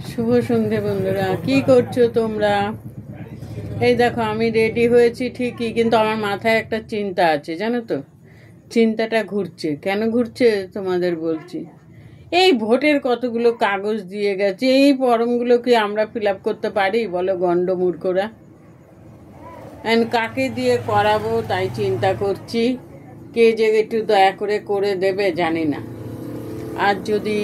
শুভ সন্ধে বন্ধুরা, কি করছো তোমরা? এই দেখো, আমি রেডি হয়েছি ঠিকই, কিন্তু আমার মাথায় একটা চিন্তা আছে, জানো তো। চিন্তাটা ঘুরছে, কেন ঘুরছে তোমাদের বলছি। এই ভোটের কতগুলো কাগজ দিয়ে গেছে, এই ফর্মগুলো কি আমরা ফিল আপ করতে পারি বলো, গন্ড মূর্খরা? অ্যান্ড কাকে দিয়ে করাবো তাই চিন্তা করছি। কে যে একটু দয়া করে করে দেবে জানি না। আর যদি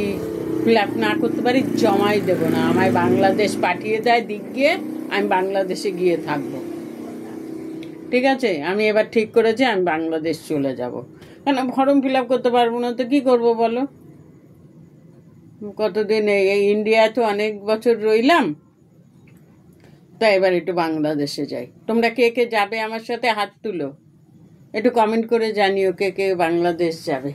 ফিল আপ না করতে পারি, জমাই দেব না। আমায় বাংলাদেশ পাঠিয়ে দেয় দিক গিয়ে, আমি বাংলাদেশে গিয়ে থাকবো। ঠিক আছে, আমি এবার ঠিক করেছি আমি বাংলাদেশ চলে যাব। কেন ফর্ম ফিল আপ করতে পারবো না তো কি করবো বলো? কতদিন এই ইন্ডিয়ায় তো অনেক বছর রইলাম, তাই এবার একটু বাংলাদেশে যাই। তোমরা কে কে যাবে আমার সাথে হাত তুলো, একটু কমেন্ট করে জানিও কে কে বাংলাদেশ যাবে।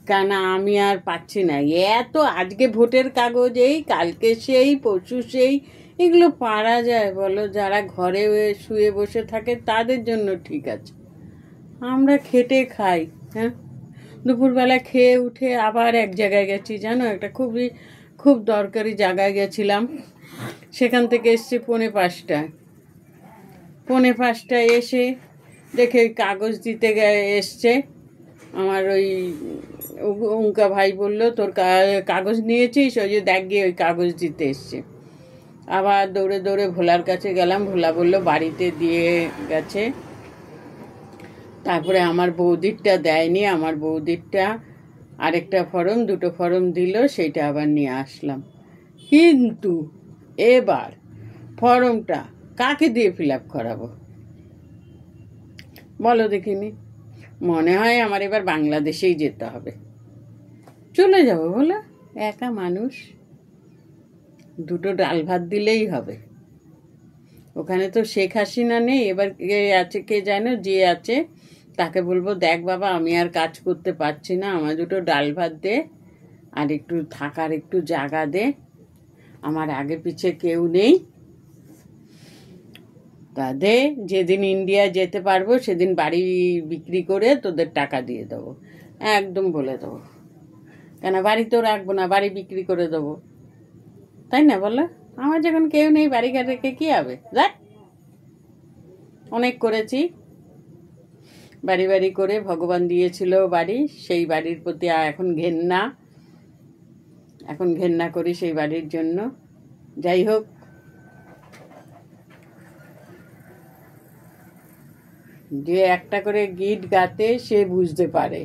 কেন আমি আর পাচ্ছি না এত। আজকে ভোটের কাগজ এই, কালকে সেই, পরশু সেই। এগুলো পারা যায় বলো? যারা ঘরে শুয়ে বসে থাকে তাদের জন্য ঠিক আছে, আমরা খেটে খাই। হ্যাঁ, দুপুরবেলা খেয়ে উঠে আবার এক জায়গায় গেছি, জানো, একটা খুব দরকারি জায়গায় গেছিলাম। সেখান থেকে এসছি পৌনে 5টায়। পৌনে 5টায় এসে দেখে ওই কাগজ দিতে এসছে আমার ওই উঙ্কা ভাই। বললো তোর কাগজ নিয়েছিস? ওই যে দেখ গিয়ে ওই কাগজ দিতে এসছে। আবার দৌড়ে দৌড়ে ভোলার কাছে গেলাম, ভোলা বললো বাড়িতে দিয়ে গেছে। তারপরে আমার বৌদিরটা দেয়নি, আমার বৌদিরটা আরেকটা ফর্ম, দুটো ফর্ম দিল, সেইটা আবার নিয়ে আসলাম। কিন্তু এবার ফর্মটা কাকে দিয়ে ফিল আপ করাবো বলো দেখিনি? মনে হয় আমার এবার বাংলাদেশেই যেতে হবে। চলে যাব বলো, একা মানুষ, দুটো ডাল ভাত দিলেই হবে। ওখানে তো শেখ হাসিনা নেই, এবার কে আছে কে জানো, যে আছে তাকে বলবো দেখ বাবা, আমি আর কাজ করতে পারছি না, আমার দুটো ডাল ভাত দে, আর একটু থাকার একটু জায়গা দে, আমার আগে পিছে কেউ নেই, তা দে। যেদিন ইন্ডিয়া যেতে পারবো সেদিন বাড়ি বিক্রি করে তোদের টাকা দিয়ে দেবো, একদম বলে দেবো। কেন বাড়ি তো রাখবো না, বাড়ি বিক্রি করে দেবো, তাই না বলো? আমার যখন কেউ নেই, বাড়ি ঘর রেখে কী হবে? দেখ, অনেক করেছি, বাড়ি বাড়ি করে ভগবান দিয়েছিল বাড়ি, সেই বাড়ির প্রতি এখন ঘেন্না, এখন ঘেন্না করি সেই বাড়ির জন্য। যাই হোক, যে একটা করে গীত গাতে সে বুঝতে পারে,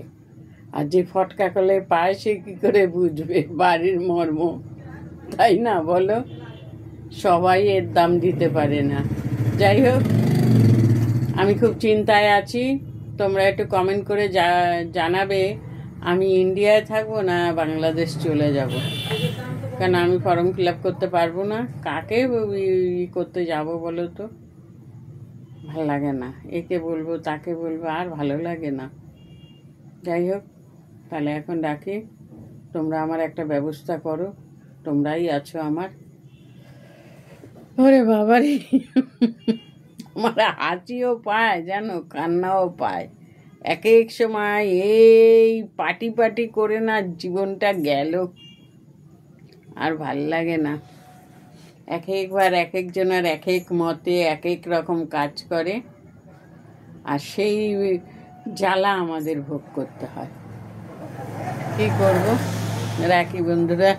আর যে ফটকা কলে পায় সে কি করে বুঝবে বাড়ির মর্ম, তাই না বলো? সবাই এর দাম দিতে পারে না। যাই হোক, আমি খুব চিন্তায় আছি। তোমরা একটু কমেন্ট করে জানাবে আমি ইন্ডিয়ায় থাকবো না বাংলাদেশ চলে যাব। কেন আমি ফর্ম ফিল আপ করতে পারবো না, কাকে করতে যাব বলো তো? ভালো লাগে না, একে বলবো তাকে বলবো, আর ভালো লাগে না। যাই হোক, তাহলে এখন ডাকি, তোমরা আমার একটা ব্যবস্থা করো, তোমরাই আছো আমার। ওরে বাবারে, আমার হাসিও পায় জানো, কান্নাও পায়। এক এক সময় এই পাটি পাটি করে না জীবনটা গেল, আর ভাল লাগে না। এক একবার এক একজনের এক এক মতে এক এক রকম কাজ করে, আর সেই জ্বালা আমাদের ভোগ করতে হয়। কি করবো, রাখি বন্ধুরা।